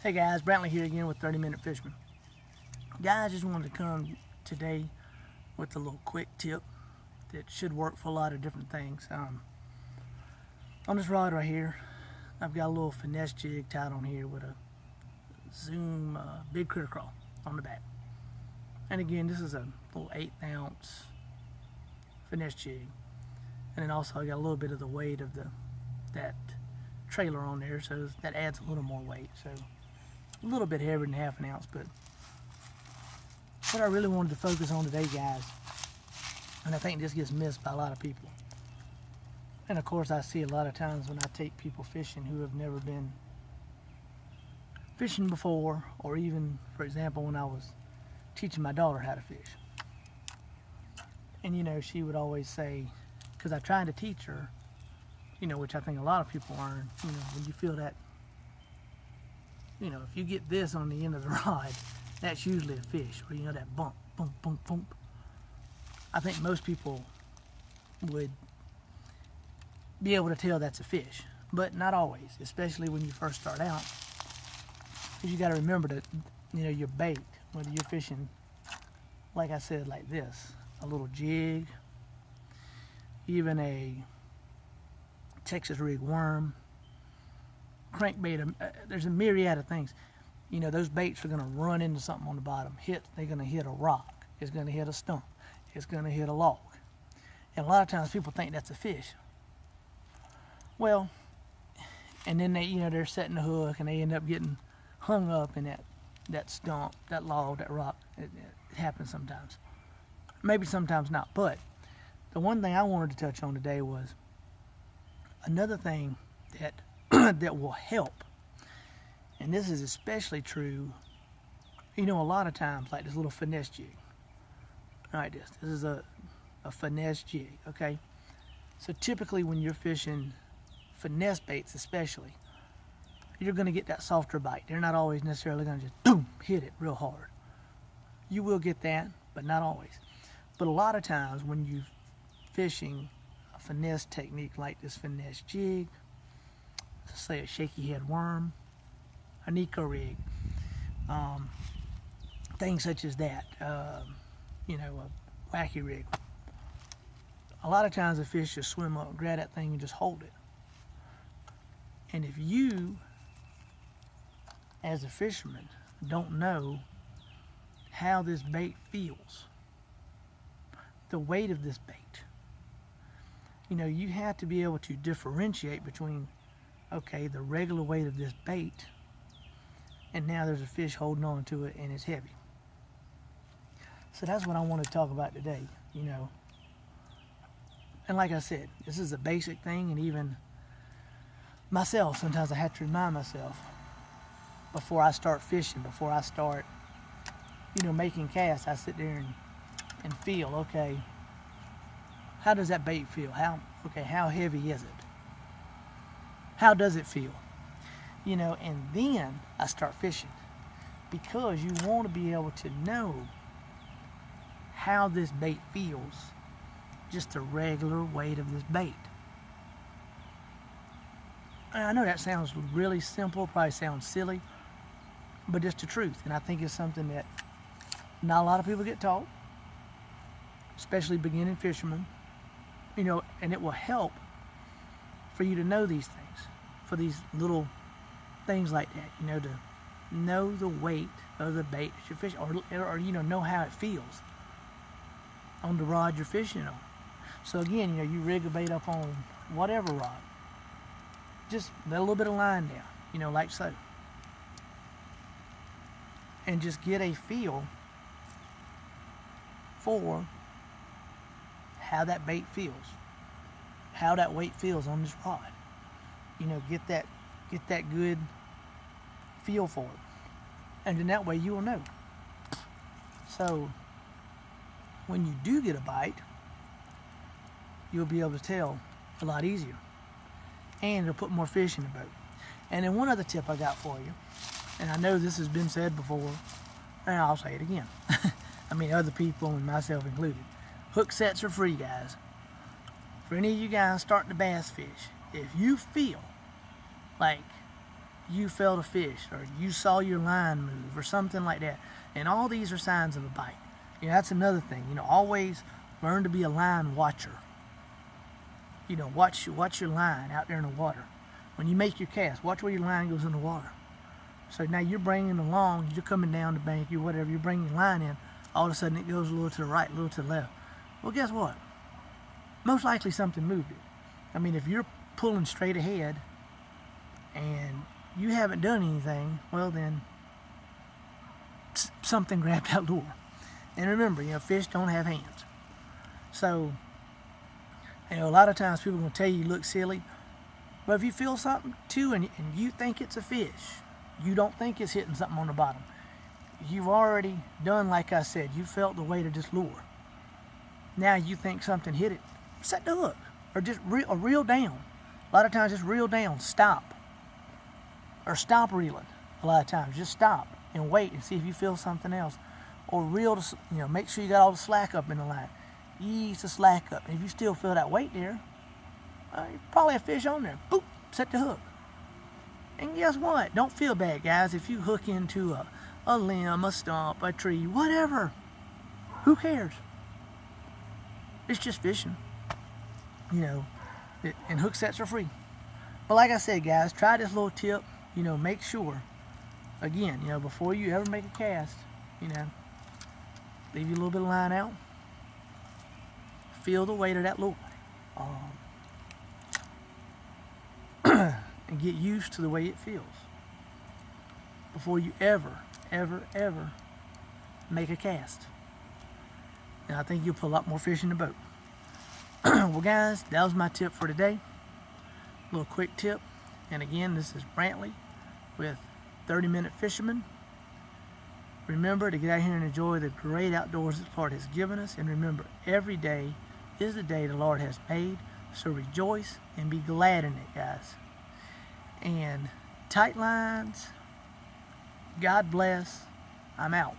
Hey guys, Brantley here again with 30 Minute Fisherman. Guys, just wanted to come today with a little quick tip that should work for a lot of different things. On this rod right here, I've got a little finesse jig tied on here with a Zoom big critter crawl on the back. And again, this is a little 1/8 ounce finesse jig. And then also I got a little bit of the weight of that trailer on there, so that adds a little more weight. So a little bit heavier than 1/2 ounce, but what I really wanted to focus on today, guys, and I think this gets missed by a lot of people, and of course I see a lot of times when I take people fishing who have never been fishing before, or even, for example, when I was teaching my daughter how to fish. And you know, she would always say, because I tried to teach her, you know, which I think a lot of people learn, you know, when you feel that, you know, if you get this on the end of the rod, that's usually a fish, or you know, that bump, bump, bump, bump. I think most people would be able to tell that's a fish, but not always, especially when you first start out, because you got to remember that, you know, your bait, whether you're fishing, like I said, like this, a little jig, even a Texas rig worm, crankbait, there's a myriad of things. You know, those baits are going to run into something on the bottom. They're going to hit a rock. It's going to hit a stump. It's going to hit a log. And a lot of times people think that's a fish. Well, and then they, you know, they're setting the hook and they end up getting hung up in that stump, that log, that rock. It happens sometimes. Maybe sometimes not. But the one thing I wanted to touch on today was another thing that that will help, and this is especially true, you know, a lot of times, like this little finesse jig. All right, this is a finesse jig, okay? So typically when you're fishing finesse baits especially, you're going to get that softer bite. They're not always necessarily going to just boom, hit it real hard. You will get that, but not always. But a lot of times when you're fishing a finesse technique like this finesse jig, say a shaky head worm, an eco rig, things such as that, you know, a wacky rig. A lot of times the fish just swim up, grab that thing, and just hold it. And if you, as a fisherman, don't know how this bait feels, the weight of this bait, you know, you have to be able to differentiate between, okay, the regular weight of this bait, and now there's a fish holding on to it and it's heavy. So that's what I want to talk about today, you know. And like I said, this is a basic thing, and even myself, sometimes I have to remind myself before I start fishing, before I start, you know, making casts, I sit there and feel, okay, how does that bait feel? How heavy is it? How does it feel? You know, and then I start fishing, because you want to be able to know how this bait feels, just the regular weight of this bait. And I know that sounds really simple, probably sounds silly, but it's the truth. And I think it's something that not a lot of people get taught, especially beginning fishermen, you know, and it will help for you to know these things, for these little things like that, you know, to know the weight of the bait that you're fishing, or you know how it feels on the rod you're fishing on. So again, you know, you rig a bait up on whatever rod, just let a little bit of line down, you know, like so, and just get a feel for how that bait feels, how that weight feels on this rod. You know, get that good feel for it, and then that way you will know. So when you do get a bite, you'll be able to tell a lot easier, and it'll put more fish in the boat. And then one other tip I got for you, and I know this has been said before, and I'll say it again. I mean, other people and myself included. Hook sets are free, guys. For any of you guys starting to bass fish, if you feel like you felt a fish, or you saw your line move, or something like that. And all these are signs of a bite. You know, that's another thing. You know, always learn to be a line watcher. You know, watch your line out there in the water. When you make your cast, watch where your line goes in the water. So now you're bringing along, you're coming down the bank, you whatever, you're bringing your line in, all of a sudden it goes a little to the right, a little to the left. Well, guess what? Most likely something moved it. I mean, if you're pulling straight ahead and you haven't done anything, well then something grabbed that lure. And remember, you know, fish don't have hands. So, you know, a lot of times people are going to tell you look silly, but if you feel something too and you think it's a fish, you don't think it's hitting something on the bottom, you've already done, like I said, you felt the weight of this lure. Now you think something hit it, set the hook, or just reel down. A lot of times just reel down, stop, or stop reeling. A lot of times just stop and wait and see if you feel something else, or reel to, you know, make sure you got all the slack up in the line. Ease the slack up, and if you still feel that weight there, you probably have fish on there. Boop, set the hook. And guess what? Don't feel bad, guys, if you hook into a limb, a stump, a tree, whatever. Who cares? It's just fishing. You know, and hook sets are free. But like I said, guys, try this little tip. You know, make sure, again, you know, before you ever make a cast, you know, leave you a little bit of line out. Feel the weight of that lure. And get used to the way it feels before you ever make a cast. And I think you'll put a lot more fish in the boat. Well, guys, that was my tip for today. A little quick tip. And again, this is Brantley with 30-Minute Fisherman. Remember to get out here and enjoy the great outdoors that the Lord has given us. And remember, every day is the day the Lord has made. So rejoice and be glad in it, guys. And tight lines, God bless. I'm out.